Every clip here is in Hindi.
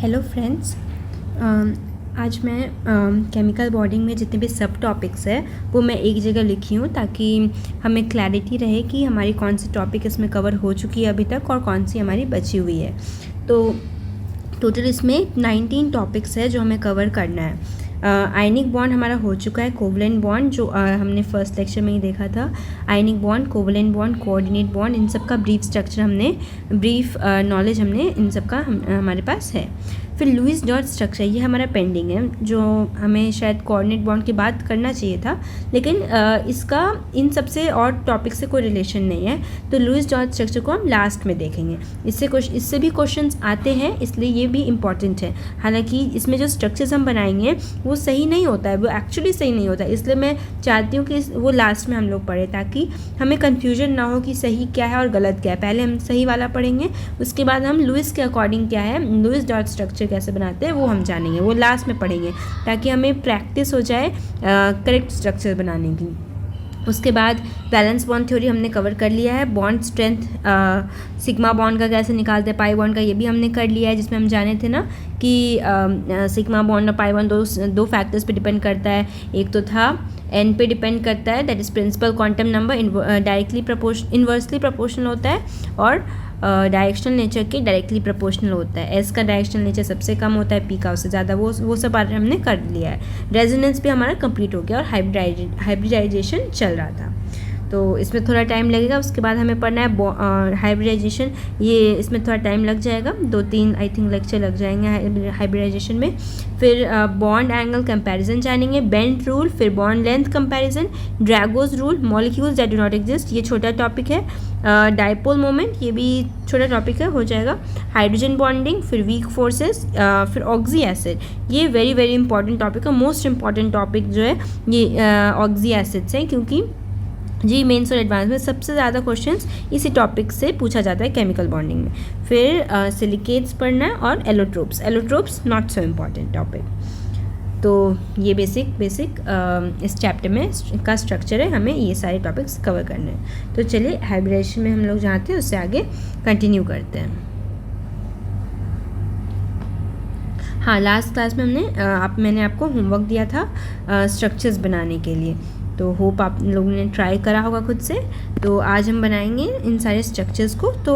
हेलो फ्रेंड्स, आज मैं केमिकल बॉन्डिंग में जितने भी सब टॉपिक्स है वो मैं एक जगह लिखी हूँ ताकि हमें क्लैरिटी रहे कि हमारी कौन सी टॉपिक इसमें कवर हो चुकी है अभी तक और कौन सी हमारी बची हुई है। तो टोटल इसमें 19 टॉपिक्स है जो हमें कवर करना है। आयनिक बॉन्ड हमारा हो चुका है, कोवलेंट बॉन्ड जो हमने फर्स्ट लेक्चर में ही देखा था। Ionic bond, covalent bond, coordinate bond, इन सब का ब्रीफ स्ट्रक्चर ब्रीफ नॉलेज इन सब का हमारे पास है। फिर लुईस डॉट स्ट्रक्चर, ये हमारा पेंडिंग है जो हमें शायद कोऑर्डिनेट बॉन्ड की बात करना चाहिए था, लेकिन इसका इन सब से और टॉपिक से कोई रिलेशन नहीं है, तो लुईस डॉट स्ट्रक्चर को हम लास्ट में देखेंगे। इससे भी क्वेश्चंस आते हैं, इसलिए ये भी इम्पॉर्टेंट है। हालांकि इसमें जो स्ट्रक्चर्स हम बनाएंगे वो सही नहीं होता है, वो एक्चुअली सही नहीं होता है, इसलिए मैं चाहती हूँ कि वो लास्ट में हम लोग पढ़ें ताकि हमें कन्फ्यूजन ना हो कि सही क्या है और गलत क्या है। पहले हम सही वाला पढ़ेंगे, उसके बाद हम लुईस के अकॉर्डिंग क्या है, लुईस डॉट स्ट्रक्चर कैसे बनाते हैं वो हम जानेंगे, वो लास्ट में पढ़ेंगे ताकि हमें प्रैक्टिस हो जाए करेक्ट स्ट्रक्चर बनाने की। उसके बाद बैलेंस बॉन्ड थ्योरी हमने कवर कर लिया है। बॉन्ड स्ट्रेंथ, सिग्मा बॉन्ड का कैसे निकालते हैं, पाई बॉन्ड का ये भी हमने कर लिया है, जिसमें हम जाने थे ना कि सिग्मा बॉन्ड और पाई बॉन्ड दो फैक्टर्स पे डिपेंड करता है। एक तो था एन पे डिपेंड करता है, that is principal quantum number, inversely proportional होता है, और डायरेक्शनल नेचर के डायरेक्टली प्रोपोर्शनल होता है। एस का डायरेक्शनल नेचर सबसे कम होता है, पी का उससे ज़्यादा, वो सब बारे हमने कर लिया है। रेजोनेंस भी हमारा कंप्लीट हो गया और हाइब्रिडाइजेशन चल रहा था, तो इसमें थोड़ा टाइम लगेगा। उसके बाद हमें पढ़ना है हाइब्रिडाइजेशन, ये इसमें थोड़ा टाइम लग जाएगा, 2-3 आई थिंक लेक्चर लग जाएंगे हाइब्रिडाइजेशन में। फिर बॉन्ड एंगल कंपैरिजन जानेंगे, बेंट रूल, फिर bond length comparison, Drago's rule, molecules that do not exist, ये छोटा टॉपिक है। डाइपोल मोमेंट, ये भी छोटा टॉपिक है, हो जाएगा। हाइड्रोजन बॉन्डिंग, फिर वीक फोर्सेस, फिर ऑक्सी एसिड, ये वेरी वेरी इंपॉर्टेंट टॉपिक है। मोस्ट इंपॉर्टेंट टॉपिक जो है ये ऑक्सी एसिड्स है, क्योंकि जी मेंस और एडवांस में सबसे ज़्यादा क्वेश्चंस इसी टॉपिक से पूछा जाता है केमिकल बॉन्डिंग में। फिर सिलिकेट्स पढ़ना है और allotropes not so important topic. तो ये बेसिक इस चैप्टर में का स्ट्रक्चर है, हमें ये सारे टॉपिक्स कवर करने हैं। तो चलिए हाइब्रिडेशन में हम लोग जानते हैं, उससे आगे कंटिन्यू करते हैं। हाँ, लास्ट क्लास में मैंने आपको होमवर्क दिया था स्ट्रक्चर्स बनाने के लिए, तो होप आप लोगों ने ट्राई करा होगा खुद से। तो आज हम बनाएंगे इन सारे स्ट्रक्चर्स को, तो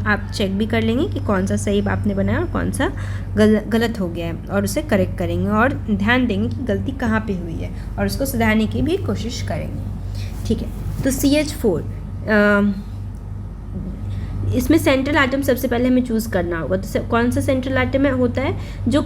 आप चेक भी कर लेंगे कि कौन सा सही आपने बनाया और कौन सा गलत हो गया है, और उसे करेक्ट करेंगे और ध्यान देंगे कि गलती कहाँ पे हुई है और उसको सुधारने की भी कोशिश करेंगे। ठीक है, तो CH4 इसमें सेंट्रल आइटम सबसे पहले हमें चूज़ करना होगा। तो कौन सा सेंट्रल आइटम है होता है जो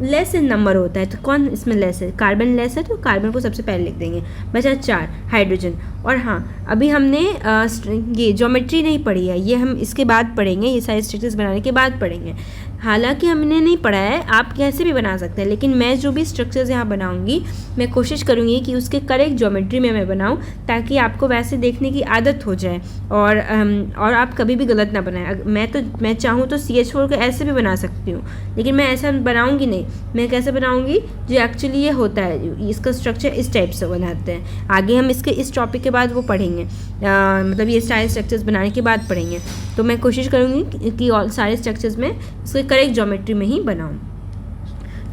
लेस इन नंबर होता है, तो कौन इसमें लेस है, कार्बन लेस है, तो कार्बन को सबसे पहले लिख देंगे। बचा 4 हाइड्रोजन। और हाँ, अभी हमने ये ज्योमेट्री नहीं पढ़ी है, ये हम इसके बाद पढ़ेंगे, ये सारे स्ट्रक्चर्स बनाने के बाद पढ़ेंगे। हालांकि हमने नहीं पढ़ा है, आप कैसे भी बना सकते हैं, लेकिन मैं जो भी स्ट्रक्चर्स यहाँ बनाऊंगी मैं कोशिश करूँगी कि उसके करेक्ट ज्योमेट्री में मैं बनाऊँ, ताकि आपको वैसे देखने की आदत हो जाए और आप कभी भी गलत ना बनाएं। मैं चाहूँ तो CH4 को ऐसे भी बना सकती हूँ, लेकिन मैं ऐसा बनाऊँगी नहीं। मैं कैसे बनाऊँगी, जो एक्चुअली ये होता है, इसका स्ट्रक्चर इस टाइप से बनाते हैं। आगे हम इस टॉपिक के बाद वो पढ़ेंगे, मतलब ये सारे स्ट्रक्चर्स बनाने के बाद पढ़ेंगे। तो मैं कोशिश करूँगी कि सारे स्ट्रक्चर्स में इसके करेक्ट ज्योमेट्री में ही बनाऊँ।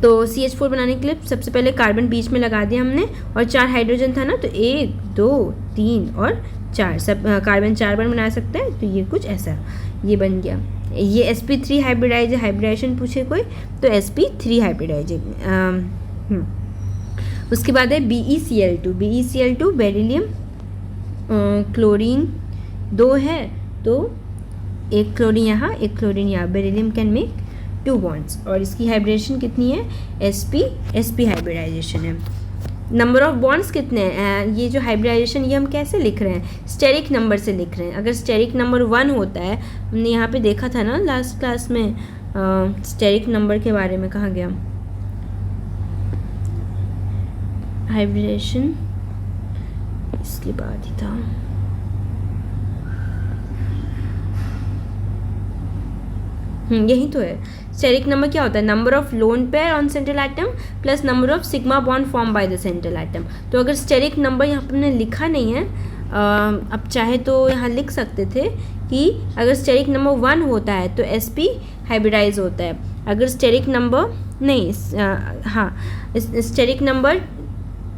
तो CH4 बनाने के लिए सबसे पहले कार्बन बीच में लगा दिया हमने, और 4 हाइड्रोजन था ना, तो 1 2 3 और 4 सब कार्बन 4 बार बना सकते हैं। तो ये कुछ ऐसा ये बन गया। ये sp3 हाइब्रिडाइजेशन पूछे कोई, तो sp3 हाइब्रिडाइजेशन। उसके बाद है BeCl2 बेरिलियम क्लोरीन 2 है, तो एक क्लोरीन यहाँ एक क्लोरीन यहाँ, बेरिलियम कैन मेक 2 बॉन्ड्स, और इसकी हाइब्रिडेशन कितनी है, sp हाइब्रिडाइजेशन है। नंबर ऑफ बॉन्ड्स कितने हैं, ये जो हाइब्रिडाइजेशन ये हम कैसे लिख रहे हैं, स्टेरिक नंबर से लिख रहे हैं। अगर स्टेरिक नंबर 1 होता है, हमने यहाँ पे देखा था ना लास्ट क्लास में, स्टेरिक नंबर के बारे में कहा गया, हाइब्रिडेशन इसके बाद ही था। यही तो है। स्टेरिक नंबर क्या होता है, number of lone pair on central atom plus number of sigma bond form by the central atom. तो अगर स्टेरिक नंबर यहाँ पर हमने लिखा नहीं है, अब चाहे तो यहाँ लिख सकते थे कि अगर स्टेरिक नंबर 1 होता है तो sp हाइब्रिडाइज होता है, अगर स्टेरिक नंबर नहीं हाँ स्टेरिक नंबर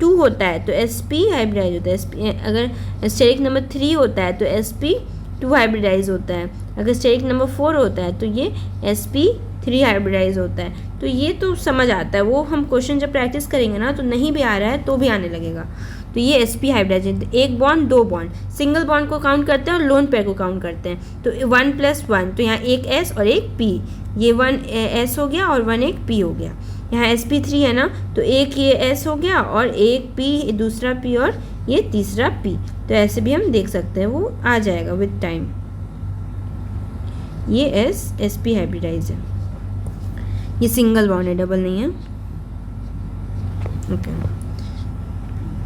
2 होता है तो sp हाइब्रिडाइज होता है। sp अगर स्टेरिक नंबर 3 होता है तो sp2 हाइब्रिडाइज होता है। अगर स्टेरिक नंबर 4 होता है तो ये sp3 हाइब्रिडाइज होता है। तो ये तो समझ आता है, वो हम क्वेश्चन जब प्रैक्टिस करेंगे ना तो नहीं भी आ रहा है तो भी आने लगेगा। तो ये sp हाइब्रिडाइज है। एक बॉन्ड दो बॉन्ड, सिंगल बॉन्ड को काउंट करते हैं और लोन पेयर को काउंट करते हैं। तो 1 + 1 तो यहाँ एक s और एक p, ये 1 s हो गया और 1 एक p हो गया। यहाँ sp3 है ना, तो एक ये s हो गया और एक p, दूसरा p और ये तीसरा p। तो ऐसे भी हम देख सकते हैं, वो आ जाएगा विद टाइम। ये sp हाइब्रिडाइज है, ये सिंगल बॉन्ड है, डबल नहीं है। ओके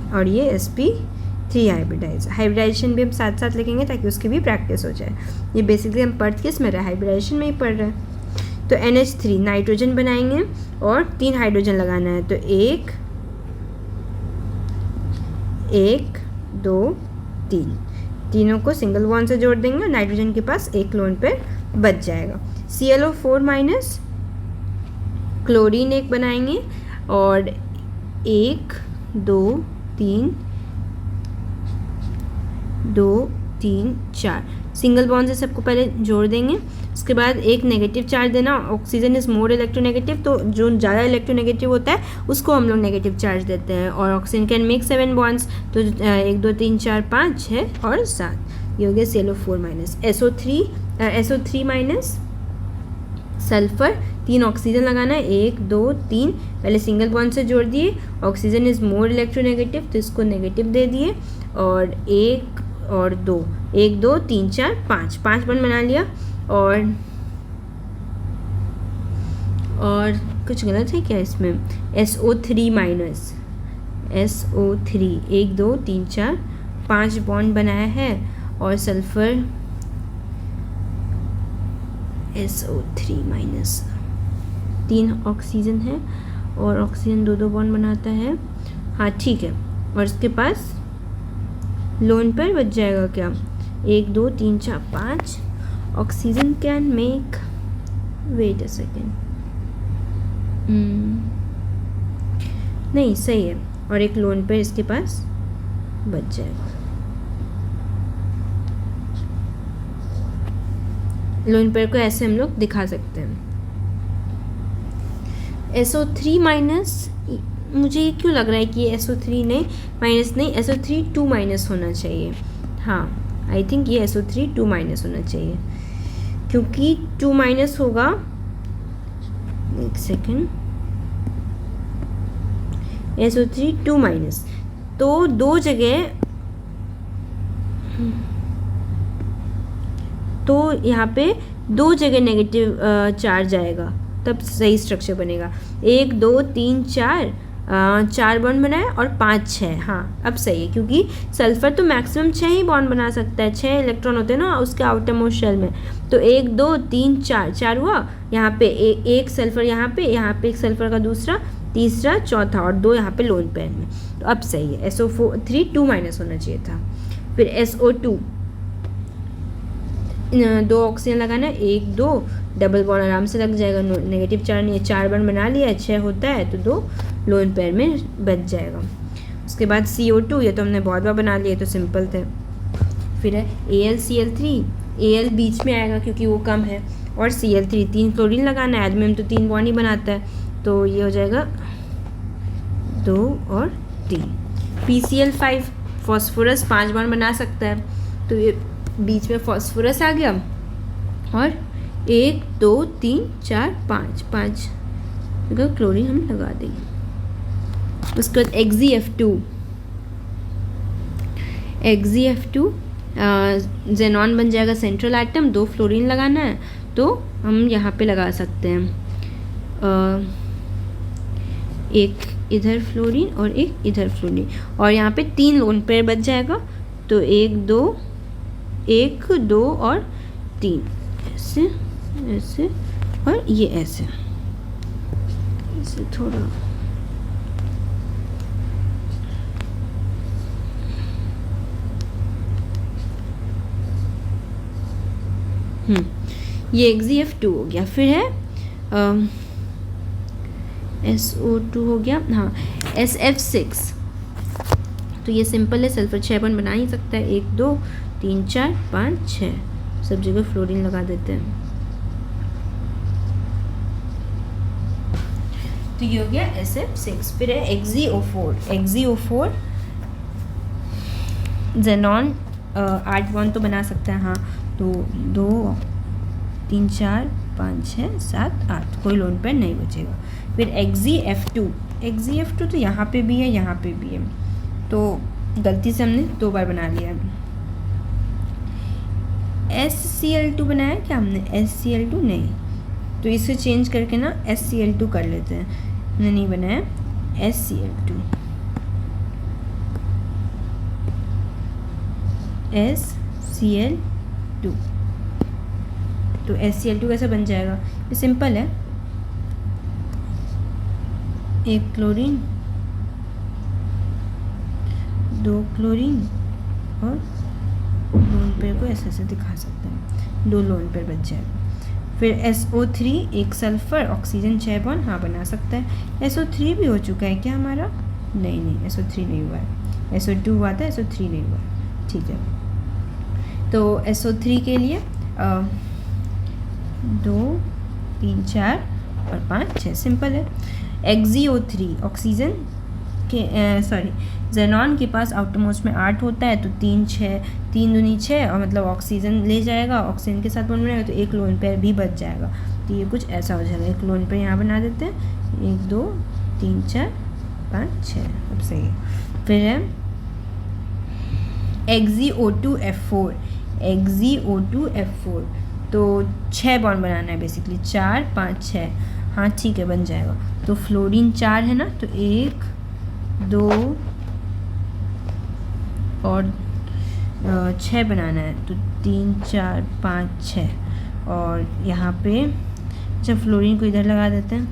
और ये sp3 हाइब्रिडाइज। हाइब्रिडाइजेशन भी हम साथ साथ लिखेंगे ताकि उसकी भी प्रैक्टिस हो जाए। ये बेसिकली हम पढ़ किस में रहे, हाइब्रिडाइजेशन में ही पढ़ रहे हैं। तो NH3 नाइट्रोजन बनाएंगे और 3 हाइड्रोजन लगाना है। तो 1 1 2 3, तीनों को सिंगल बॉन्ड से जोड़ देंगे। नाइट्रोजन के पास एक लोन पेयर बच जाएगा। ClO4- क्लोरीन एक बनाएंगे और 1 2 3 2 3 4 सिंगल बॉन्ड से सबको पहले जोड़ देंगे। उसके बाद एक नेगेटिव चार्ज देना। ऑक्सीजन इज मोर इलेक्ट्रोनेगेटिव, तो जो ज़्यादा इलेक्ट्रोनेगेटिव होता है उसको हम लोग नेगेटिव चार्ज देते हैं। और ऑक्सीजन कैन मेक 7 बॉन्ड्स, तो 1 2 3 4 5 6 और 7, ये हो गया ClO4-। SO3- सल्फर, 3 ऑक्सीजन लगाना है, 1 2 3, पहले सिंगल बॉन्ड से जोड़ दिए। ऑक्सीजन इज मोर इलेक्ट्रोनेगेटिव तो इसको नेगेटिव दे दिए। और 1 और 2, 1 2 3 4 5 बॉन्ड बना लिया। और कुछ गलत है क्या इसमें, SO3-, 1 2 3 4 5 बॉन्ड बनाया है। और सल्फर SO3-, 3 ऑक्सीजन है और ऑक्सीजन 2 बॉन्ड बनाता है। हाँ ठीक है, और इसके पास लोन पर बच जाएगा क्या, 1 2 3 4 5। Oxygen can make, wait a second, नहीं सही है, और एक लोन पर इसके पास बच जाएगा। लोन पेयर को ऐसे हम लोग दिखा सकते हैं। SO3-, मुझे ये क्यों लग रहा है कि SO3 नहीं माइनस नहीं, SO3 2- होना चाहिए। हाँ आई थिंक ये SO3 2- होना चाहिए, क्योंकि 2- होगा, एक सेकेंड, SO3 2- तो दो जगह, तो यहाँ पे 2 जगह नेगेटिव चार्ज आएगा, तब सही स्ट्रक्चर बनेगा। 1 2 3 4, 4 बॉन्ड बनाए और 5 6, हाँ अब सही है, क्योंकि सल्फर तो मैक्सिमम 6 ही बॉन्ड बना सकता है, 6 इलेक्ट्रॉन होते हैं ना उसके आउटर मोस्ट शेल में। तो 1 2 3 4, 4 हुआ, यहाँ पे एक सल्फर, यहाँ पे एक सल्फर का दूसरा, तीसरा, चौथा, और 2 यहाँ पे लोन पेयर में। तो अब सही है, SO3 2- होना चाहिए था। फिर SO2, 2 ऑक्सीजन लगाना है, 1 2, डबल बॉन्ड आराम से लग जाएगा, नेगेटिव चार्ज नहीं है, 4 बॉन्ड बना लिया, 6 होता है तो 2 लोन पेयर में बच जाएगा। उसके बाद CO2, ये तो हमने बहुत बार बना लिया, तो सिंपल थे। फिर है AlCl3, Al बीच में आएगा क्योंकि वो कम है, और Cl3, 3 क्लोरीन लगाना है। एल्यूमिनियम तो 3 बॉन्ड ही बनाता है, तो ये हो जाएगा 2 और 3। PCl5, फॉस्फोरस 5 बॉन्ड बना सकता है, तो ये बीच में फॉस्फोरस आ गया। और 1 2 3 4 5 जगह क्लोरीन हम लगा देंगे। उसके बाद Xzf2, जेनॉन बन जाएगा सेंट्रल आइटम, 2 फ्लोरीन लगाना है तो हम यहाँ पे लगा सकते हैं, एक इधर फ्लोरीन और एक इधर फ्लोरीन, और यहाँ पे 3 लोन पेयर बच जाएगा। तो 1 2 और 3, ऐसे ऐसे और ये ऐसे थोड़ा, ये Xzf2 हो गया। फिर है SO2 हो गया, हाँ SF6। तो ये सिंपल है, सल्फर 6 बॉन्ड बना ही सकता है, 1 2 3 4 5 6, सब जगह फ्लोरीन लगा देते हैं। तो ये हो गया SF6। फिर है XeO4। XeO4 जेनॉन 8 बॉन्ड तो बना सकता है, हाँ, तो 2 3 4 5 6 7 8, कोई लोन पेयर नहीं बचेगा। फिर XeF2। XeF2 तो यहाँ पे भी है, यहाँ पे भी है, तो गलती से हमने 2 बार बना लिया। SCl2 बनाया क्या हमने? SCl2 नहीं, तो इसे चेंज करके ना SCl2 कर लेते हैं। हमने नहीं बनाया SCl2, SCl2। तो SCl2 कैसे बन जाएगा? ये सिंपल है, 1 क्लोरीन 2 क्लोरीन और लोन पेयर को ऐसे दिखा सकते हैं, 2 लोन पेयर बच जाएगा। फिर SO3 1 सल्फर, ऑक्सीजन 6 बॉन्ड, हाँ बना सकता है। SO3 भी हो चुका है क्या हमारा? नहीं, SO3 नहीं हुआ है, SO2 हुआ था, SO3 नहीं हुआ है, ठीक है। तो SO3 के लिए 2 3 4 और 5 6, सिंपल है। XeO3 ऑक्सीजन के जेनॉन के पास आउटरमोस्ट में 8 होता है, तो 3 6 3 दूनी 6, और मतलब ऑक्सीजन ले जाएगा, ऑक्सीजन के साथ बॉन्ड बनाएगा, तो 1 लोन पेयर भी बच जाएगा। तो ये कुछ ऐसा हो जाएगा, 1 लोन पेयर यहाँ बना देते हैं, 1 2 3 4 5 6, अब सही है। फिर है XeO2F4। XeO2F4 तो 6 बॉन्ड बनाना है बेसिकली, 4 5 6, हाँ ठीक है बन जाएगा। तो फ्लोरीन 4 है ना, तो 1 2 और 6 बनाना है, तो 3 4 5 6, और यहाँ पे जब फ्लोरीन को इधर लगा देते हैं,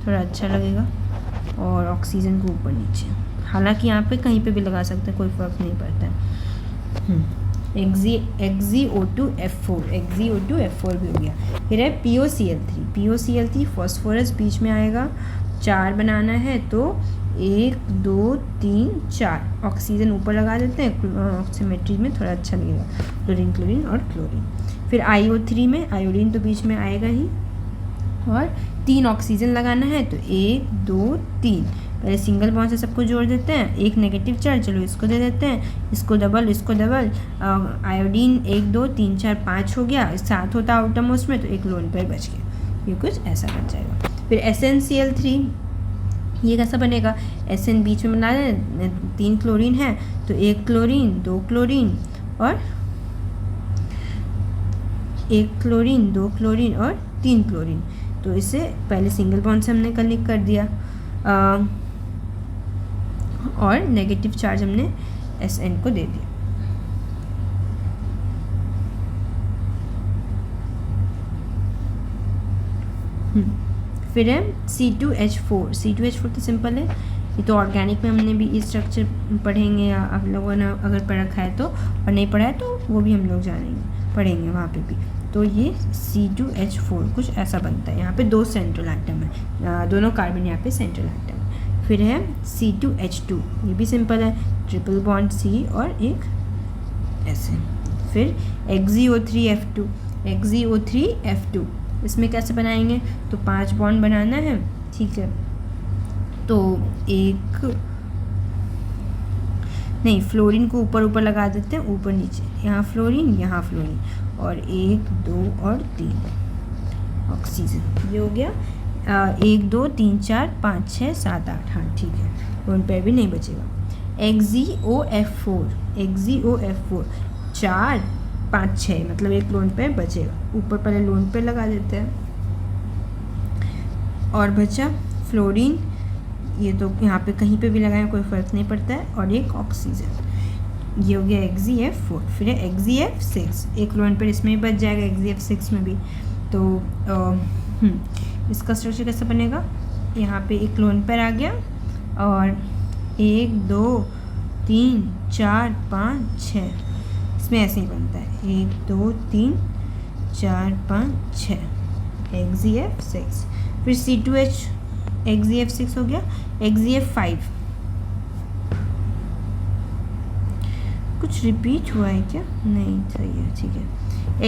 थोड़ा अच्छा लगेगा, और ऑक्सीजन को ऊपर नीचे, हालांकि यहाँ पे कहीं पे भी लगा सकते हैं, कोई फ़र्क नहीं पड़ता है। XeO2F4 XeO2F4 भी हो गया। फिर है POCl3। POCl3 फॉस्फोरस बीच में आएगा, 4 बनाना है, तो 1 2 3 4, ऑक्सीजन ऊपर लगा देते हैं, ऑक्सीमेट्री में थोड़ा अच्छा लगेगा, क्लोरीन क्लोरीन और क्लोरीन। फिर IO3 में आयोडीन तो बीच में आएगा ही, और 3 ऑक्सीजन लगाना है, तो 1 2 3, पहले सिंगल बॉन्ड से सबको जोड़ देते हैं, 1 नेगेटिव चार्ज, चलो इसको दे देते हैं, इसको डबल, आयोडीन 1 2 3 4 5 हो गया, 7 होता आउटर मोस्ट में, तो 1 लोन पेयर बच गया, ये कुछ ऐसा बन जाएगा। फिर SnCl3, ये कैसा बनेगा? SN बीच में बना दें, 3 क्लोरीन है, तो 1 क्लोरीन 2 क्लोरीन और 1 क्लोरीन 2 क्लोरीन और 3 क्लोरीन, तो इसे पहले सिंगल बॉन्ड से हमने कनेक्ट कर दिया, और नेगेटिव चार्ज हमने Sn को दे दिया। फिर है C2H4। C2H4 तो सिंपल है, ये तो ऑर्गेनिक में हमने भी इस स्ट्रक्चर पढ़ेंगे, या आप लोगों ने अगर पढ़ रखा है तो, और नहीं पढ़ा है तो वो भी हम लोग जानेंगे, पढ़ेंगे वहाँ पे भी। तो ये C2H4 कुछ ऐसा बनता है, यहाँ पे 2 सेंट्रल एटम है, दोनों कार्बन यहाँ पे सेंट्रल एटम है। फिर है C2H2, ये भी सिंपल है, ट्रिपल बॉन्ड C और एक ऐसे। फिर XeO3F2। XeO3F2 इसमें कैसे बनाएंगे? तो 5 बॉन्ड बनाना है, ठीक है, तो फ्लोरीन को ऊपर लगा देते हैं, ऊपर नीचे, यहाँ फ्लोरीन यहाँ फ्लोरीन, और 1 2 और 3 ऑक्सीजन, ये हो गया 1 2 3 4 5 6 7 8, हाँ ठीक है, लोन पेयर भी नहीं बचेगा। XeOF4 4 5 6, मतलब 1 लोन पेयर बचेगा, ऊपर पहले लोन पेयर लगा देते हैं, और बचा फ्लोरीन, ये तो यहाँ पे कहीं पे भी लगाएं कोई फ़र्क नहीं पड़ता है, और 1 ऑक्सीजन, ये हो गया XeF4। फिर है XeF6, 1 लोन पेयर इसमें भी बच जाएगा, XeF6 में भी। तो इसका स्ट्रक्चर कैसे बनेगा? यहाँ पे 1 लोन पेयर आ गया, और 1 2 3 4 5 6, इसमें ऐसे ही बनता है, 1 2 3 4 5 6, XeF6। फिर C2H XeF6 हो गया, XeF5। कुछ रिपीट हुआ है क्या? नहीं, सही है, ठीक है।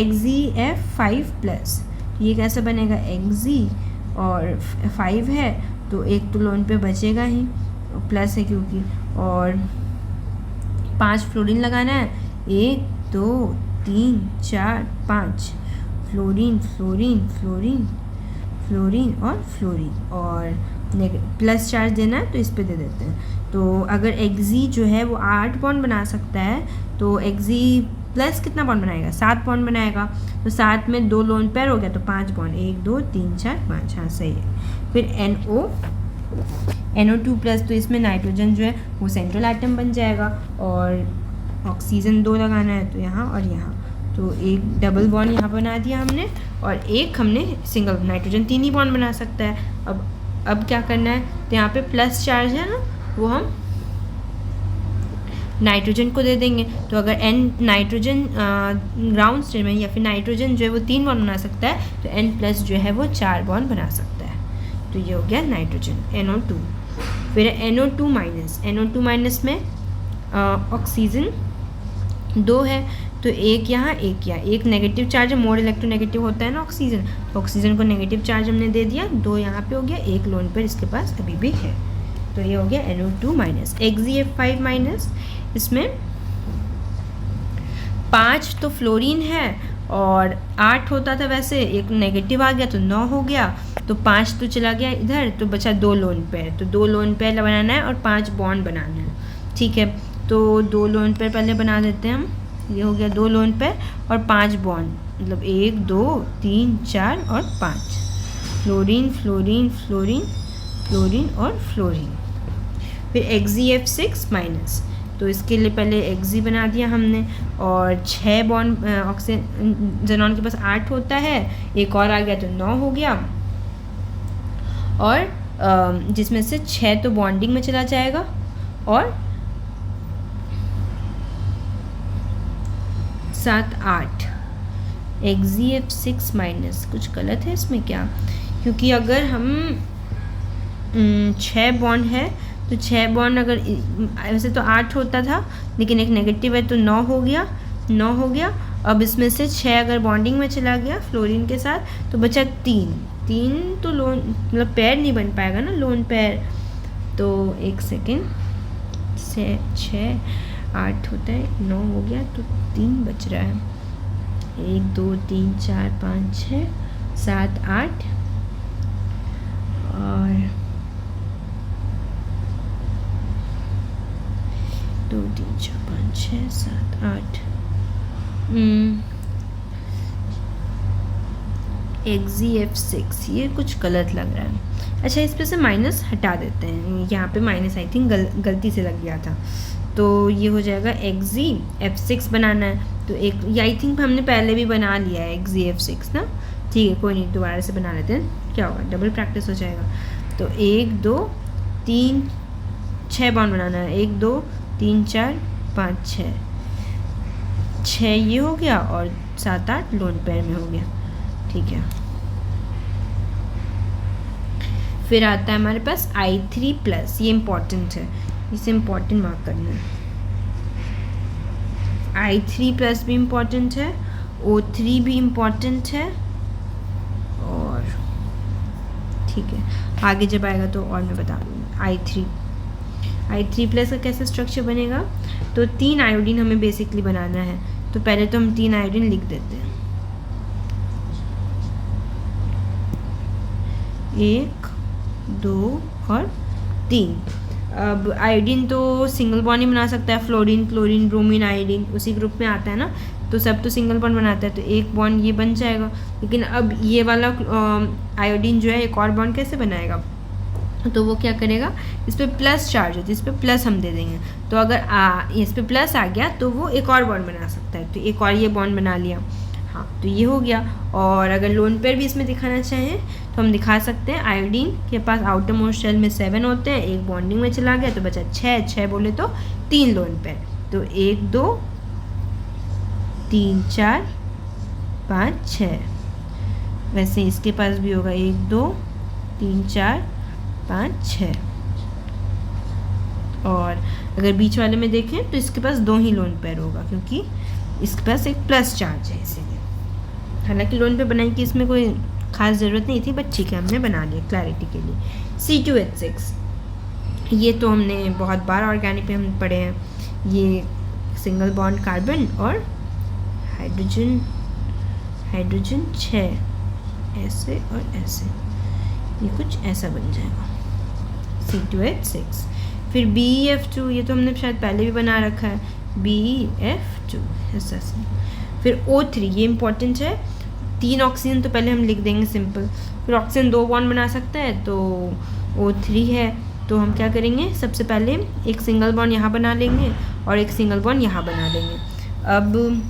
XeF5+, ये कैसे बनेगा? Xe और 5 है तो एक तो लोन पे बचेगा ही, प्लस है क्योंकि, और 5 फ्लोरीन लगाना है, 1 2 3 4 5 फ्लोरीन फ्लोरीन फ्लोरीन फ्लोरीन और फ्लोरीन, और प्लस चार्ज देना है तो इस पे दे देते हैं। तो अगर Xe जो है वो 8 बॉन्ड बना सकता है तो Xe प्लस कितना बॉन्ड बनाएगा? 7 बॉन्ड बनाएगा। तो 7 में 2 लोन पेयर हो गया तो 5 बॉन्ड, 1 2 3 4 5, हाँ सही है। फिर NO2 प्लस, तो इसमें नाइट्रोजन जो है वो सेंट्रल आइटम बन जाएगा, और ऑक्सीजन 2 लगाना है तो यहाँ और यहाँ, तो एक डबल बॉन्ड यहाँ बना दिया हमने, और एक हमने सिंगल, नाइट्रोजन 3 ही बॉन्ड बना सकता है। अब क्या करना है? तो यहाँ पे प्लस चार्ज है ना, वो हम नाइट्रोजन को दे देंगे। तो अगर N नाइट्रोजन ग्राउंड स्टेट में, या फिर नाइट्रोजन जो है वो 3 बॉन्ड बना सकता है तो N प्लस जो है वो 4 बॉन्ड बना सकता है। तो ये हो गया नाइट्रोजन NO2। फिर NO2 माइनस में ऑक्सीजन 2 है तो एक यहाँ एक यहाँ, एक नेगेटिव चार्ज है, मोर इलेक्ट्रोनेगेटिव होता है ना ऑक्सीजन, तो ऑक्सीजन को नेगेटिव चार्ज हमने दे दिया, 2 यहाँ पे हो गया, एक लोन पर इसके पास अभी भी है, तो ये हो गया NO2 माइनस। XeF5 माइनस, इसमें 5 तो फ्लोरीन है और 8 होता था वैसे, एक नेगेटिव आ गया तो 9 हो गया, तो 5 तो चला गया इधर, तो बचा 2 लोन पेयर, तो 2 लोन पेयर बनाना है और 5 बॉन्ड बनाना है, ठीक है। तो 2 लोन पेयर पहले बना देते हैं हम, ये हो गया 2 लोन पेयर और 5 बॉन्ड, मतलब 1 2 3 4 और 5, फ्लोरीन फ्लोरीन फ्लोरीन फ्लोरीन और फ्लोरीन। फिर XeF6 माइनस, तो इसके लिए पहले Xe बना दिया हमने, और 6 बॉन्ड ऑक्सीजन के पास 8 होता है, एक और आ गया तो 9 हो गया, और जिसमें से 6 तो बॉन्डिंग में चला जाएगा, और 7 8 XeF6 माइनस, कुछ गलत है इसमें क्या? क्योंकि अगर हम 6 बॉन्ड है तो 6 बॉन्ड, अगर वैसे तो 8 होता था लेकिन एक नेगेटिव है तो 9 हो गया। अब इसमें से 6 अगर बॉन्डिंग में चला गया फ्लोरीन के साथ तो बचा 3 तो लोन, मतलब पेयर नहीं बन पाएगा ना, लोन पेयर। तो एक सेकेंड, 6 8 होता है, 9 हो गया तो 3 बच रहा है, 1 2 3 4 5 6 7 8 और 2 3 4 5 6 7 8 XeF6, ये कुछ गलत लग रहा है। अच्छा, इस पे से माइनस हटा देते हैं, यहाँ पे माइनस आई थिंक गलती से लग गया था, तो ये हो जाएगा XeF6 बनाना है, तो एक ये आई थिंक हमने पहले भी बना लिया है XeF6 ना, ठीक है कोई नहीं, दोबारा से बना लेते हैं, क्या होगा, डबल प्रैक्टिस हो जाएगा। तो 1 2 3 6 बॉन्ड बनाना है, 1 2 3 4 5 6 ये हो गया, और 7 8 लोन पेयर में हो गया, ठीक है। फिर आता है हमारे पास I3+, ये इम्पॉर्टेंट है, इसे इम्पॉर्टेंट मार्क करना है। I3+ भी इम्पॉर्टेंट है, O3 भी इम्पॉर्टेंट है, और ठीक है आगे जब आएगा तो और मैं बता दूँगी। I3+ का कैसे स्ट्रक्चर बनेगा, तो 3 आयोडीन हमें बेसिकली बनाना है, तो पहले तो हम 3 आयोडीन लिख देते हैं, 1 2 और 3। अब आयोडीन तो सिंगल बॉन्ड ही बना सकता है, फ्लोरीन क्लोरीन ब्रोमीन आयोडीन उसी ग्रुप में आता है ना, तो सब तो सिंगल बॉन्ड बनाता है, तो एक बॉन्ड ये बन जाएगा। लेकिन अब ये वाला आयोडीन जो है एक और बॉन्ड कैसे बनाएगा, तो वो क्या करेगा, इस पर प्लस चार्ज है तो इस पर प्लस हम दे देंगे, तो अगर इस पर प्लस आ गया तो वो एक और बॉन्ड बना सकता है, तो एक और ये बॉन्ड बना लिया, हाँ तो ये हो गया। और अगर लोन पेयर भी इसमें दिखाना चाहें तो हम दिखा सकते हैं, आयोडीन के पास आउटर मोस्ट शेल में 7 होते हैं, एक बॉन्डिंग में चला गया तो बचा 6 बोले तो 3 लोन पेयर, तो 1 2 3 4 5 6, वैसे इसके पास भी होगा 1 2 3 4 5 6। और अगर बीच वाले में देखें तो इसके पास 2 ही लोन पेयर होगा, क्योंकि इसके पास एक प्लस चार्ज है इसीलिए। हालांकि लोन पेयर बनाने की इसमें कोई ख़ास ज़रूरत नहीं थी, बट ठीक है हमने बना लिया क्लैरिटी के लिए। C2H6 ये तो हमने बहुत बार ऑर्गेनिक पे हम पढ़े हैं। ये सिंगल बॉन्ड कार्बन और हाइड्रोजन 6 ऐसे और ऐसे, ये कुछ ऐसा बन जाएगा C2H6। फिर BeF2 ये तो हमने शायद पहले भी बना रखा है, BeF2 ऐसा। फिर O3 ये इम्पोर्टेंट है, 3 ऑक्सीजन तो पहले हम लिख देंगे सिंपल। फिर ऑक्सीजन 2 बॉन्ड बना सकता है तो O3 है, तो हम क्या करेंगे, सबसे पहले एक सिंगल बॉन्ड यहाँ बना लेंगे और एक सिंगल बॉन्ड यहाँ बना लेंगे। अब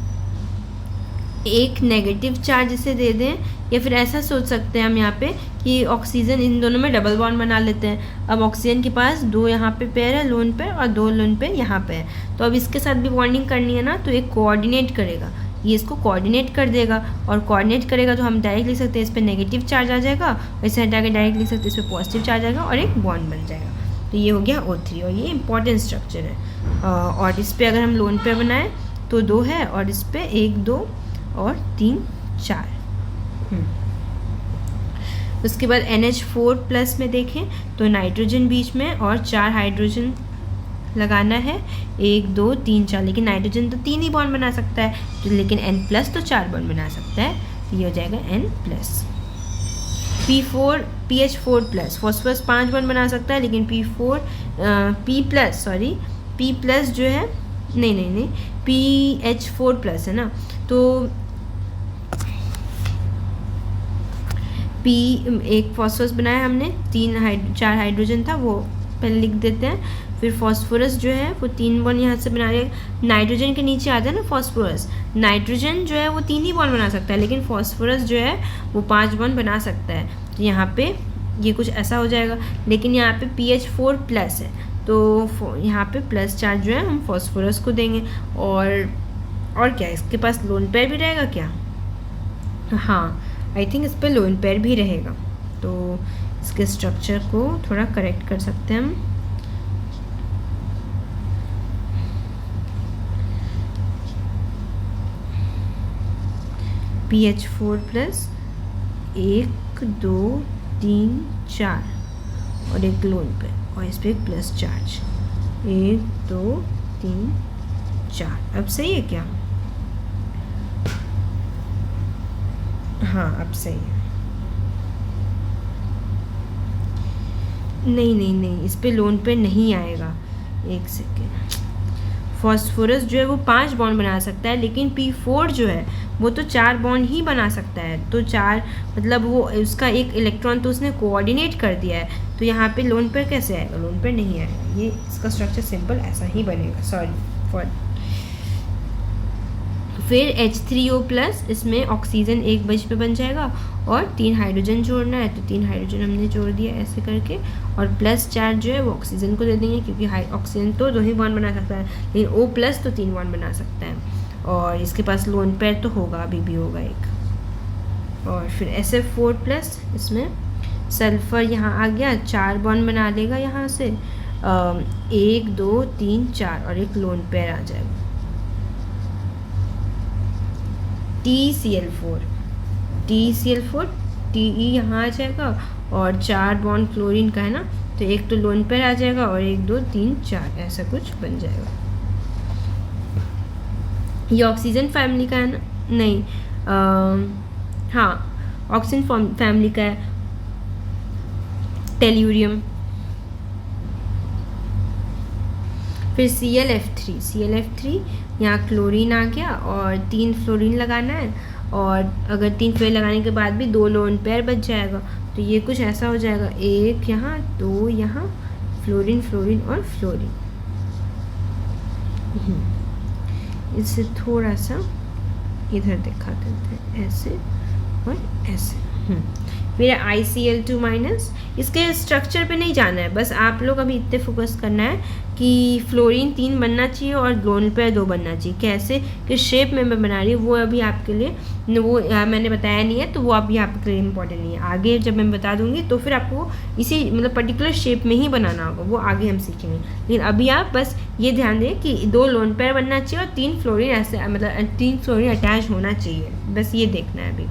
एक नेगेटिव चार्ज इसे दे दें, या फिर ऐसा सोच सकते हैं हम यहाँ पे कि ऑक्सीजन इन दोनों में डबल बॉन्ड बना लेते हैं। अब ऑक्सीजन के पास 2 यहाँ पे पेयर है लोन पेयर और 2 लोन पेयर यहाँ पे है, तो अब इसके साथ भी बॉन्डिंग करनी है ना, तो एक कोऑर्डिनेट करेगा, ये इसको कोऑर्डिनेट कर देगा। और कोऑर्डिनेट करेगा तो हम डायरेक्ट लिख सकते हैं इस पर नेगेटिव चार्ज आ जाएगा, वैसे हटा के डायरेक्ट लिख सकते हैं इस पर पॉजिटिव चार्ज आएगा और एक बॉन्ड बन जाएगा। तो ये हो गया O3 और ये इंपॉर्टेंट स्ट्रक्चर है। और इस पर अगर हम लोन पेयर बनाएं तो 2 है और इस पर 1 2 और 3 4। उसके बाद NH4+ में देखें तो नाइट्रोजन बीच में और 4 हाइड्रोजन लगाना है, 1 2 3 4। लेकिन नाइट्रोजन तो 3 ही बॉन्ड बना सकता है, तो लेकिन N+ तो 4 बॉन्ड बना सकता है, तो ये हो जाएगा N+। PH4+ फॉस्फोरस 5 बॉन्ड बना सकता है, लेकिन P+ जो है नहीं PH4+ है ना, तो P एक फॉस्फोरस बनाया हमने, 4 हाइड्रोजन था वो पहले लिख देते हैं। फिर फॉस्फोरस जो है वो 3 बॉन्ड यहाँ से बना लिया। नाइट्रोजन के नीचे आता है ना फॉस्फोरस, नाइट्रोजन जो है वो 3 ही बॉन्ड बना सकता है, लेकिन फॉस्फोरस जो है वो 5 बॉन्ड बना सकता है। तो यहाँ पे ये कुछ ऐसा हो जाएगा, लेकिन यहाँ पे PH4+ है, तो यहाँ पे प्लस चार्ज जो है हम फॉस्फोरस को देंगे। और क्या इसके पास लोन पेयर भी रहेगा क्या? हाँ, आई थिंक इस पर लोन पेयर भी रहेगा, तो इसके स्ट्रक्चर को थोड़ा करेक्ट कर सकते हैं हम। PH4+ 1 2 3 4 और एक लोन पेयर और इस पर एक प्लस चार्ज, 1 2 3 4। अब सही है क्या? हाँ अब सही है। नहीं इस पे लोन पे नहीं आएगा, एक सेकेंड। फॉस्फोरस जो है वो 5 बॉन्ड बना सकता है, लेकिन P4 जो है वो तो 4 बॉन्ड ही बना सकता है, तो 4 मतलब वो उसका एक इलेक्ट्रॉन तो उसने कोऑर्डिनेट कर दिया है, तो यहाँ पे लोन पेयर कैसे आएगा? लोन पेयर नहीं आएगा, ये इसका स्ट्रक्चर सिंपल ऐसा ही बनेगा। Sorry for. फिर H3O+, इसमें ऑक्सीजन एक बज पे बन जाएगा और 3 हाइड्रोजन जोड़ना है, तो 3 हाइड्रोजन हमने जोड़ दिया ऐसे करके, और प्लस चार्ज जो है वो ऑक्सीजन को दे देंगे, क्योंकि ऑक्सीजन तो 2 ही बॉन्ड बना सकता है, लेकिन O+ तो 3 बॉन्ड बना सकता है। और इसके पास लोन पेयर तो होगा, अभी भी होगा एक। और फिर SF4+, इसमें सल्फ़र यहाँ आ गया, 4 बॉन्ड बना लेगा यहाँ से, 1 2 3 4 और एक लोन पेयर आ जाएगा। TCl4 TE यहाँ आ जाएगा, और 4 बॉन्ड क्लोरीन का है ना, तो एक तो लोन पेयर आ जाएगा और 1 2 3 4 ऐसा कुछ बन जाएगा। ये ऑक्सीजन फैमिली का है ना? नहीं, हाँ ऑक्सीजन फैमिली का है, टेल्यूरियम। फिर ClF3 यहाँ क्लोरीन आ गया और 3 फ्लोरीन लगाना है, और अगर 3 फ्लोरीन लगाने के बाद भी 2 लोन पेयर बच जाएगा, तो ये कुछ ऐसा हो जाएगा, 1 यहाँ 2 यहाँ, फ्लोरीन और फ्लोरीन। इसे थोड़ा सा इधर दिखा देते हैं, ऐसे और ऐसे। फिर ICl2-, इसके स्ट्रक्चर पे नहीं जाना है, बस आप लोग अभी इतने फोकस करना है कि फ्लोरीन 3 बनना चाहिए और लोन पेयर 2 बनना चाहिए। कैसे, किस शेप में मैं बना रही हूँ वो अभी आपके लिए वो मैंने बताया नहीं है, तो वो अभी आपके लिए इम्पोर्टेंट नहीं है। आगे जब मैं बता दूँगी तो फिर आपको इसी मतलब पर्टिकुलर शेप में ही बनाना होगा, वो आगे हम सीखेंगे। लेकिन अभी आप बस ये ध्यान दें कि 2 लोन पेयर बनना चाहिए और 3 फ्लोरीन ऐसे मतलब 3 फ्लोरीन अटैच होना चाहिए, बस ये देखना है अभी।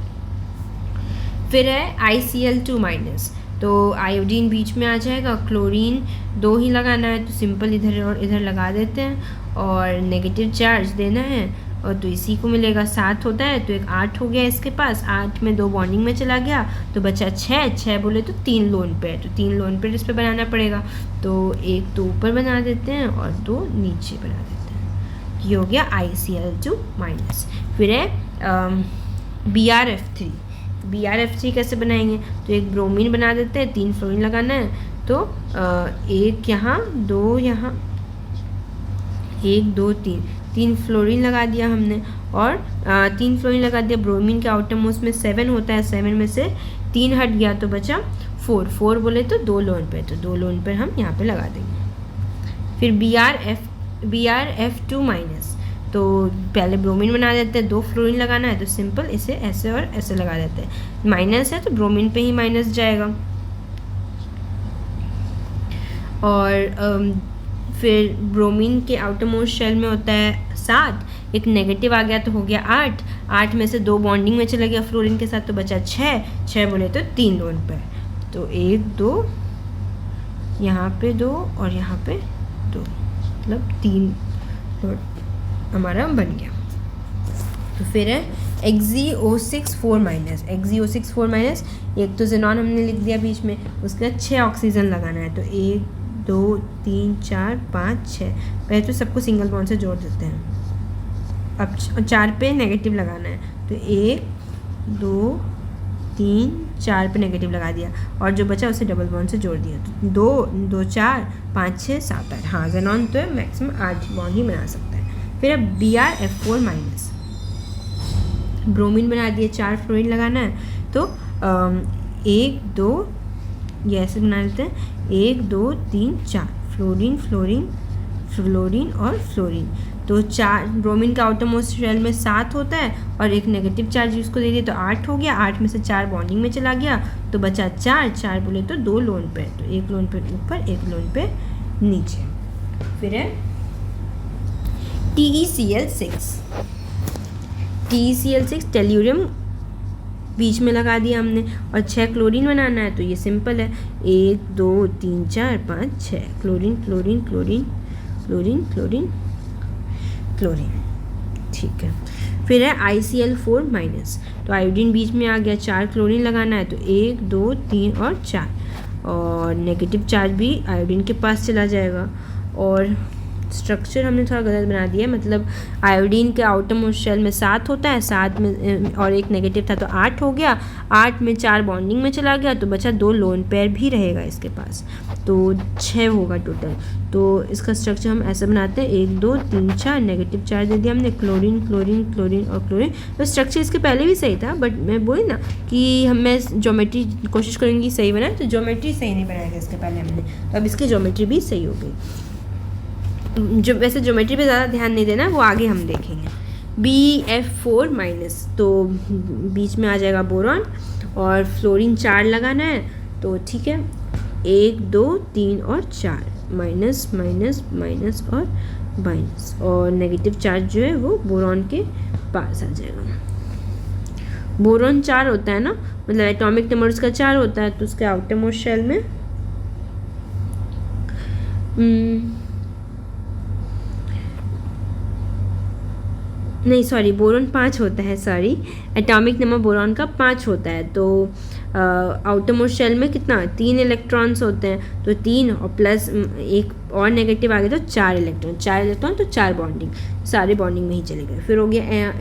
फिर है ICl2-, तो आयोडीन बीच में आ जाएगा, क्लोरीन 2 ही लगाना है तो सिंपल इधर और इधर लगा देते हैं, और नेगेटिव चार्ज देना है और तो इसी को मिलेगा 7 होता है, तो एक 8 हो गया इसके पास, 8 में 2 बॉन्डिंग में चला गया तो बचा 6 बोले तो 3 लोन पेयर, तो 3 लोन पेयर इस पर बनाना पड़ेगा, तो एक तो ऊपर बना देते हैं और 2 नीचे बना देते हैं। ये हो गया ICl2-। फिर है BrF3 कैसे बनाएंगे, तो एक ब्रोमीन बना देते हैं, 3 फ्लोरीन लगाना है, तो 1 यहाँ 2 यहाँ, 1 2 3 फ्लोरीन लगा दिया हमने, और 3 फ्लोरीन लगा दिया। ब्रोमीन के आउटर मोस्ट में 7 होता है, 7 में से 3 हट गया तो बचा 4 बोले तो 2 लोन पेयर, तो 2 लोन पेयर हम यहाँ पे लगा देंगे। फिर BrF2-, तो पहले ब्रोमीन बना देते हैं, 2 फ्लोरीन लगाना है तो सिंपल इसे ऐसे और ऐसे लगा देते हैं, माइनस है तो ब्रोमीन पे ही माइनस जाएगा। और फिर ब्रोमीन के आउटर मोस्ट शेल में होता है 7, एक नेगेटिव आ गया तो हो गया 8 में से 2 बॉन्डिंग में चला गया फ्लोरीन के साथ तो बचा 6 बोले तो 3 लोन पे, तो 1 2 यहाँ पे 2 और यहाँ पे 2, मतलब 3 लोन हमारा बन गया। तो फिर है XeO6-4-, एक तो ज़ेनॉन हमने लिख दिया बीच में, उसके बाद 6 ऑक्सीजन लगाना है, तो 1 2 3 4 5 6, पहले तो सबको सिंगल बॉन्ड से जोड़ देते हैं। अब 4 पे नेगेटिव लगाना है, तो 1 2 3 4 पे नेगेटिव लगा दिया और जो बचा उसे डबल बॉन्ड से जोड़ दिया, तो 2 2 4 5 6 7 8, हाँ ज़ेनॉन तो मैक्सिमम 8 बॉन्ड ही बना सकता है। फिर अब BrF4-, ब्रोमीन बना दिए, 4 फ्लोरीन लगाना है, तो 1 2 ये ऐसे बना लेते हैं, 1 2 3 4 फ्लोरीन फ्लोरीन फ्लोरीन और फ्लोरीन, तो 4 ब्रोमीन का आउटर मोस्ट शेल में 7 होता है और एक नेगेटिव चार्ज उसको दे दिए तो 8 हो गया, 8 में से 4 बॉन्डिंग में चला गया तो बचा 4 बोले तो 2 लोन पेयर, तो 1 लोन पेयर ऊपर 1 लोन पेयर नीचे। फिर है TeCl6, टेल्यूरियम बीच में लगा दिया हमने और 6 क्लोरीन बनाना है, तो ये सिंपल है, 1 2 3 4 5 6 chlorine chlorine chlorine chlorine chlorine chlorine, ठीक है। फिर है ICl4-, तो आयोडीन बीच में आ गया, 4 क्लोरीन लगाना है, तो 1 2 3 और 4, और नेगेटिव चार्ज भी आयोडीन के पास चला जाएगा। और स्ट्रक्चर हमने थोड़ा गलत बना दिया, मतलब आयोडीन के आउटर मोस्ट शेल में 7 होता है, 7 में और एक नेगेटिव था तो 8 हो गया, 8 में 4 बॉन्डिंग में चला गया तो बचा 2 लोन पेयर भी रहेगा इसके पास, तो 6 होगा टोटल। तो इसका स्ट्रक्चर हम ऐसा बनाते हैं, 1 2 3 4 नेगेटिव चार्ज दे दिया हमने, क्लोरीन क्लोरीन क्लोरीन और क्लोरीन। तो स्ट्रक्चर इसके पहले भी सही था, बट मैं बोली ना कि मैं ज्योमेट्री कोशिश करूँगी सही बनाए, तो ज्योमेट्री सही नहीं बनाएगा इसके पहले हमने, तो अब इसकी ज्योमेट्री भी सही हो गई। जो वैसे ज्योमेट्री पे ज़्यादा ध्यान नहीं देना, वो आगे हम देखेंगे। BF4-, तो बीच में आ जाएगा बोरॉन और फ्लोरीन 4 लगाना है, तो ठीक है, 1 2 3 और 4, माइनस माइनस माइनस और माइनस, और नेगेटिव चार्ज जो है वो बोरॉन के पास आ जाएगा। बोरॉन 4 होता है ना, मतलब एटॉमिक नंबर उसका 4 होता है, तो उसके आउटर मोस्ट शेल में नहीं सॉरी बोरॉन 5 होता है, सॉरी एटॉमिक नंबर बोरॉन का 5 होता है, तो आउटर मोस्ट शेल में कितना 3 इलेक्ट्रॉन्स होते हैं, तो 3 और प्लस एक और नेगेटिव आ गया तो 4 इलेक्ट्रॉन तो 4 बॉन्डिंग, सारे बॉन्डिंग में ही चले गए। फिर हो गया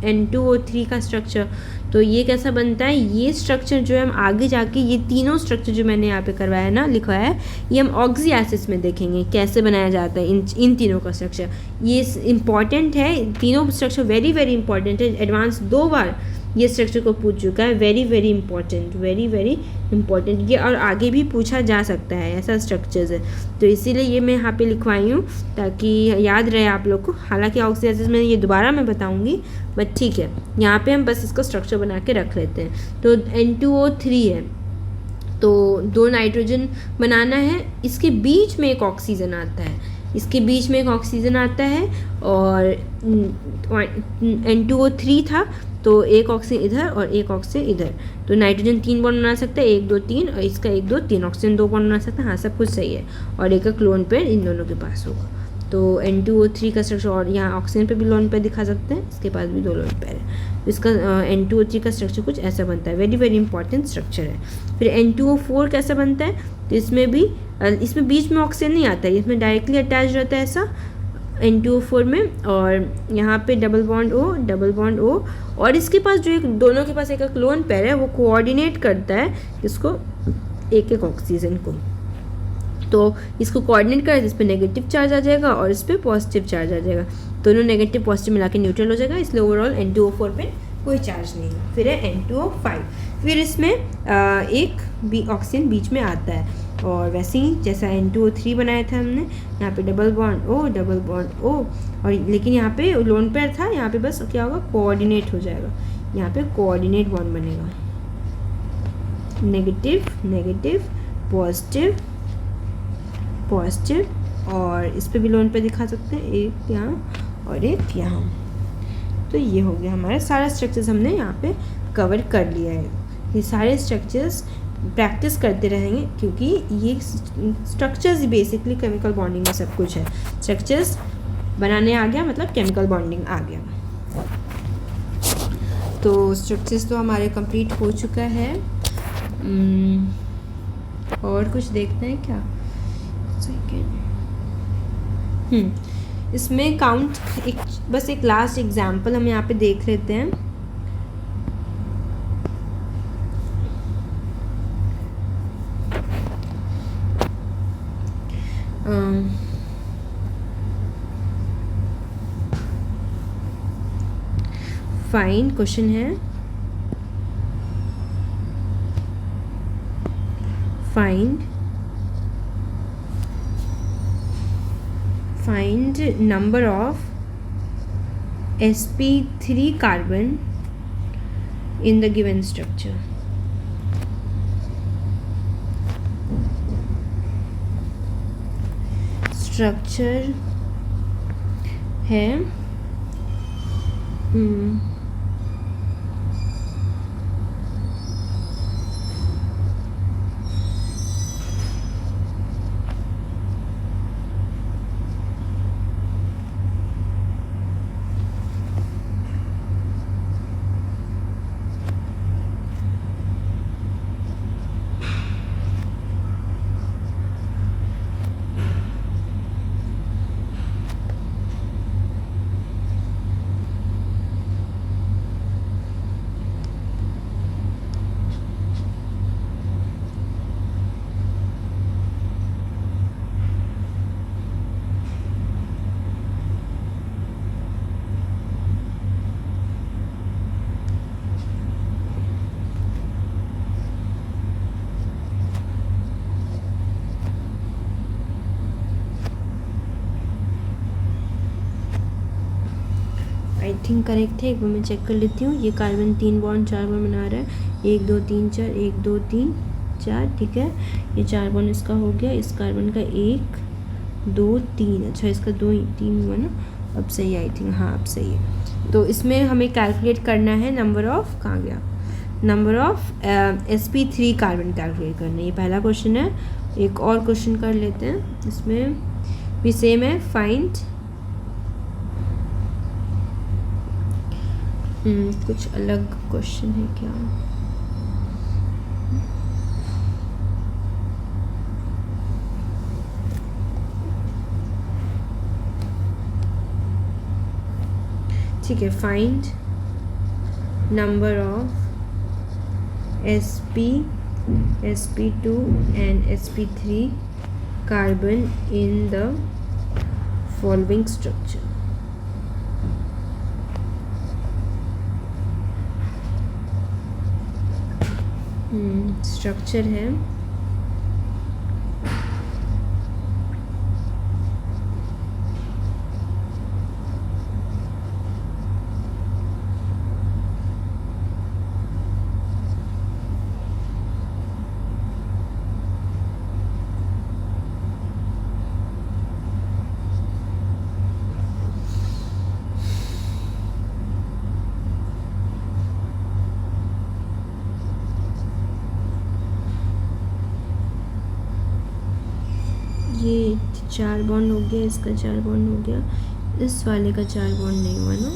N2O3 का स्ट्रक्चर, तो ये कैसा बनता है, ये स्ट्रक्चर जो है हम आगे जाके ये तीनों स्ट्रक्चर जो मैंने यहाँ पे करवाया ना लिखवाया है, ये हम ऑक्सी एसिड्स में देखेंगे कैसे बनाया जाता है इन तीनों का स्ट्रक्चर। ये इम्पॉर्टेंट है, तीनों स्ट्रक्चर वेरी वेरी इंपॉर्टेंट है, एडवांस 2 बार ये स्ट्रक्चर को पूछ चुका है। Very very important, very very important. ये और आगे भी पूछा जा सकता है, ऐसा स्ट्रक्चर्स है, तो इसीलिए ये मैं यहाँ पे लिखवाई हूँ ताकि याद रहे आप लोग को। हालांकि ऑक्सीडाइजेशन में ये दोबारा मैं बताऊँगी, बट ठीक है, यहाँ पे हम बस इसको स्ट्रक्चर बना के रख लेते हैं। तो N2O3 है, तो 2 नाइट्रोजन बनाना है, इसके बीच में एक ऑक्सीजन आता है, इसके बीच में एक ऑक्सीजन आता है, और N2O3 था तो एक ऑक्सीजन इधर और एक ऑक्सीजन इधर, तो नाइट्रोजन 3 बॉन्ड बना सकता है, 1 2 3, और इसका 1 2 3, ऑक्सीजन 2 बॉन्ड बना सकता है। हाँ, सब कुछ सही है, और एक क्लोन पेयर इन दोनों के पास होगा। तो N2O3 का स्ट्रक्चर, और यहाँ ऑक्सीजन पे भी लोन पेयर दिखा सकते हैं, इसके पास भी 2 लोन पेयर है, तो इसका N2O3 का स्ट्रक्चर कुछ ऐसा बनता है। वेरी वेरी इंपॉर्टेंट स्ट्रक्चर है। फिर N2O4 कैसा बनता है, तो इसमें भी इसमें बीच में ऑक्सीजन नहीं आता है, इसमें डायरेक्टली अटैच रहता है ऐसा N2O4 में, और यहाँ पे डबल बॉन्ड O, और इसके पास जो एक दोनों के पास एक लोन पेयर है, वो कोऑर्डिनेट करता है इसको, एक एक ऑक्सीजन को। तो इसको कोऑर्डिनेट करें तो इस पर नेगेटिव चार्ज आ जाएगा और इस पर पॉजिटिव चार्ज आ जाएगा, दोनों नेगेटिव पॉजिटिव मिला के न्यूट्रल हो जाएगा, इसलिए ओवरऑल N2O4 पे कोई चार्ज नहीं है। फिर है N2O5, फिर इसमें एक ऑक्सीजन बीच में आता है, और वैसे ही जैसा N2O3 बनाया था हमने, यहाँ पे डबल बॉन्ड O, और लेकिन यहाँ पे लोन पेयर था, यहाँ पे बस क्या होगा, कोऑर्डिनेट हो जाएगा, यहाँ पे कोऑर्डिनेट बॉन्ड बनेगा, नेगेटिव नेगेटिव पॉजिटिव पॉजिटिव, और इस पे भी लोन पे दिखा सकते हैं, एक यहाँ और एक यहाँ। तो ये हो गया हमारा सारा स्ट्रक्चर्स, हमने यहाँ पे कवर कर लिया है। ये सारे स्ट्रक्चर्स प्रैक्टिस करते रहेंगे, क्योंकि ये स्ट्रक्चर्स बेसिकली केमिकल बॉन्डिंग में सब कुछ है। स्ट्रक्चर्स बनाने आ गया मतलब केमिकल बॉन्डिंग आ गया। तो स्ट्रक्चर्स तो हमारे कंप्लीट हो चुका है। और कुछ देखते हैं क्या, इसमें काउंट बस एक लास्ट एग्जाम्पल हम यहाँ पे देख लेते हैं। फाइन क्वेश्चन है, find number of sp3 carbon in the given structure। Structure है आई थिंक करेक्ट है, एक बार मैं चेक कर लेती हूँ। ये कार्बन 3 बॉन्ड 4 बॉन्ड बना रहा है, 1 2 3 4, 1 2 3 4, ठीक है। ये 4 बॉन्ड इसका हो गया, इस कार्बन का 1 2 3, अच्छा इसका 2 3 हुआ ना, अब सही आई थिंक, हाँ अब सही है। तो इसमें हमें कैलकुलेट करना है नंबर ऑफ, कहाँ गया, number of sp3 carbon calculate करना है। ये पहला क्वेश्चन है। एक और क्वेश्चन कर लेते हैं, इसमें भी सेम है, फाइंड कुछ अलग क्वेश्चन है क्या, ठीक है। Find number of sp2 and sp3 carbon in the following structure। Structure है। ये 4 बॉन्ड हो गया, इसका 4 बॉन्ड हो गया, इस वाले का 4 बॉन्ड नहीं हुआ ना।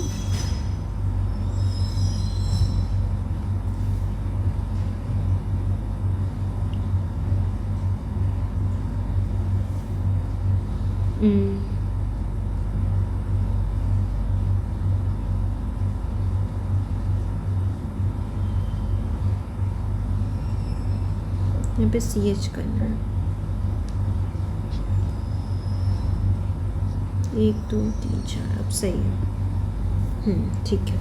यहाँ पे CH करना है। 1 2 3 4 अब सही है। ठीक है,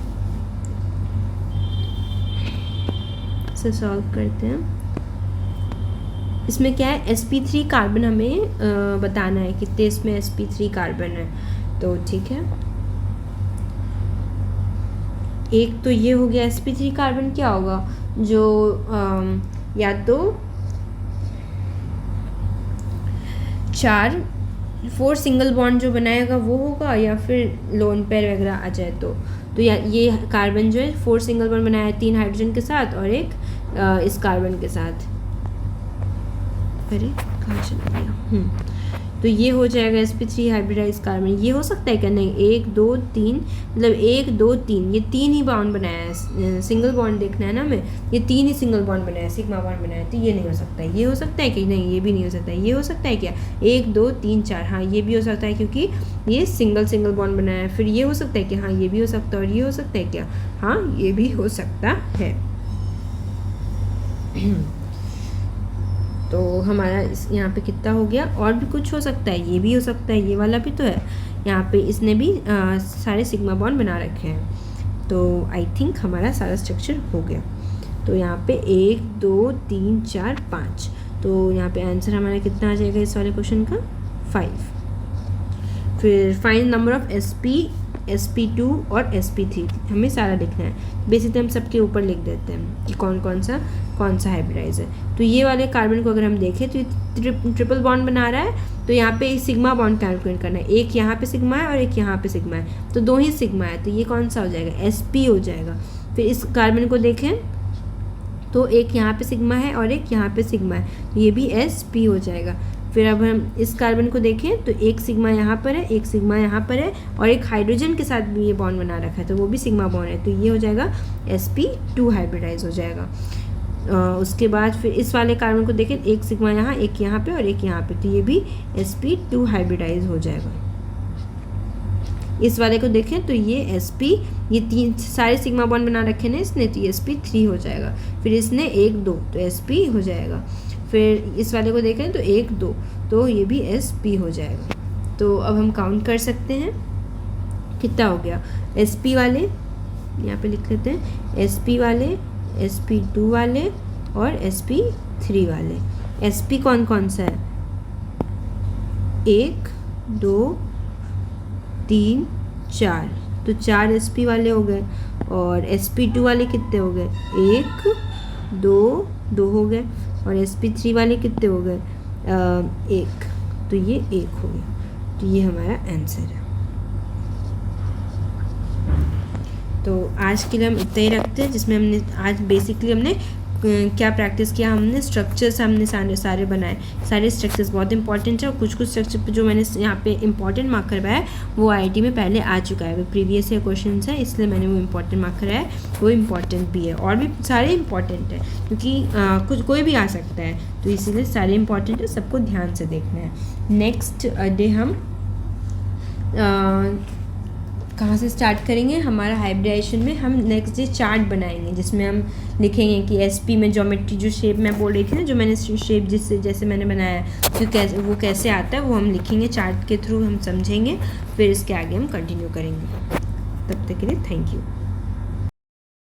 इसे सॉल्व करते हैं। इसमें क्या है, sp3 कार्बन हमें बताना है कितने इसमें sp3 कार्बन है। तो ठीक है, एक तो ये हो गया sp3 कार्बन। क्या होगा, जो या तो 4 सिंगल बॉन्ड जो बनाएगा वो होगा, या फिर लोन पेयर वगैरह आ जाए तो ये कार्बन जो है 4 सिंगल बॉन्ड बनाया है 3 हाइड्रोजन के साथ और एक इस कार्बन के साथ। अरे कहाँ चला गया। तो ये हो जाएगा sp3 हाइब्रिडाइज कार्बन। ये हो सकता है क्या, नहीं, 1 2 3 मतलब 1 2 3 ये 3 ही बॉन्ड बनाया है। सिंगल बॉन्ड देखना है ना हमें, ये 3 ही सिंगल बॉन्ड बनाया है, सिग्मा बॉन्ड बनाया है। तो ये नहीं हो सकता है। ये हो सकता है कि नहीं, ये भी नहीं हो सकता है। ये हो सकता है क्या, 1 2 3 4, हाँ ये भी हो सकता है क्योंकि ये सिंगल बॉन्ड बनाया है। फिर ये हो सकता है कि हाँ ये भी हो सकता है, और ये हो सकता है क्या, हाँ ये भी हो सकता है। तो हमारा यहाँ पे कितना हो गया, और भी कुछ हो सकता है, ये भी हो सकता है, ये वाला भी तो है। यहाँ पे इसने भी सारे सिग्मा बॉन्ड बना रखे हैं। तो आई थिंक हमारा सारा स्ट्रक्चर हो गया। तो यहाँ पे 1 2 3 4 5, तो यहाँ पे आंसर हमारा कितना आ जाएगा इस वाले क्वेश्चन का, 5। फिर फाइंड नंबर ऑफ sp2 और sp3 हमें सारा लिखना है। बेसिकली हम सबके ऊपर लिख देते हैं कि कौन कौन सा हाइब्रिडाइज है। तो ये वाले कार्बन को अगर हम देखें तो ये ट्रिपल बॉन्ड बना रहा है। तो यहाँ पे सिग्मा बॉन्ड कैलकुलेट करना है, एक यहाँ पे सिग्मा है और एक यहाँ पे सिग्मा है, तो 2 ही सिग्मा है। तो ये कौन सा हो जाएगा, sp हो जाएगा। फिर इस कार्बन को देखें तो एक यहाँ पे सिग्मा है और एक यहाँ पे सिग्मा है, तो ये भी sp हो जाएगा। फिर अब हम इस कार्बन को देखें तो एक सिग्मा यहाँ पर है, एक सिग्मा यहाँ पर है, और एक हाइड्रोजन के साथ भी ये बॉन्ड बना रखा है, तो वो भी सिग्मा बॉन्ड है। तो ये हो जाएगा sp2 हाइब्रिडाइज हो जाएगा। उसके बाद फिर इस वाले कार्बन को देखें, एक सिग्मा यहाँ, एक यहाँ पे और एक यहाँ पे, तो ये भी sp2 हाइब्रिडाइज हो जाएगा। इस वाले को देखें तो ये sp, ये 3 सारे सिग्मा बॉन्ड बना रखे हैं इसने, तो ये sp3 हो जाएगा। फिर इसने 1 2, तो sp हो जाएगा। फिर इस वाले को देखें तो 1 2, तो ये भी sp हो जाएगा। तो अब हम काउंट कर सकते हैं कितना हो गया। sp वाले यहाँ पे लिख लेते हैं, sp वाले, sp2 वाले और sp3 वाले। sp कौन कौन सा है, 1 2 3 4, तो 4 sp वाले हो गए। और sp2 वाले कितने हो गए, 1 2 2 हो गए। और sp3 वाले कितने हो गए, 1, तो ये 1 हो गया। तो ये हमारा आंसर है। तो आज के लिए हम इतना ही रखते हैं, जिसमें हमने आज बेसिकली हमने क्या प्रैक्टिस किया, हमने स्ट्रक्चर्स हमने सारे बनाए। सारे स्ट्रक्चर्स बहुत इंपॉर्टेंट है, और कुछ स्ट्रक्चर पे जो मैंने यहाँ पे इंपॉर्टेंट मार्क करवाया है वो IIT में पहले आ चुका है, वो प्रीवियस ईयर क्वेश्चन है, इसलिए मैंने वो इंपॉर्टेंट मार्क कराया है। वो इंपॉर्टेंट भी है, और भी सारे इंपॉर्टेंट है, क्योंकि कोई भी आ सकता है, तो इसीलिए सारे इंपॉर्टेंट है, सबको ध्यान से देखना है। नेक्स्ट डे हम कहाँ से स्टार्ट करेंगे, हमारा हाइब्रिडाइजेशन में हम नेक्स्ट डे चार्ट बनाएंगे, जिसमें हम लिखेंगे कि sp में ज्योमेट्री जो शेप मैं बोल रही थी ना, जो मैंने शेप जैसे मैंने बनाया है वो कैसे आता है, वो हम लिखेंगे चार्ट के थ्रू, हम समझेंगे। फिर इसके आगे हम कंटिन्यू करेंगे। तब तक के लिए थैंक यू।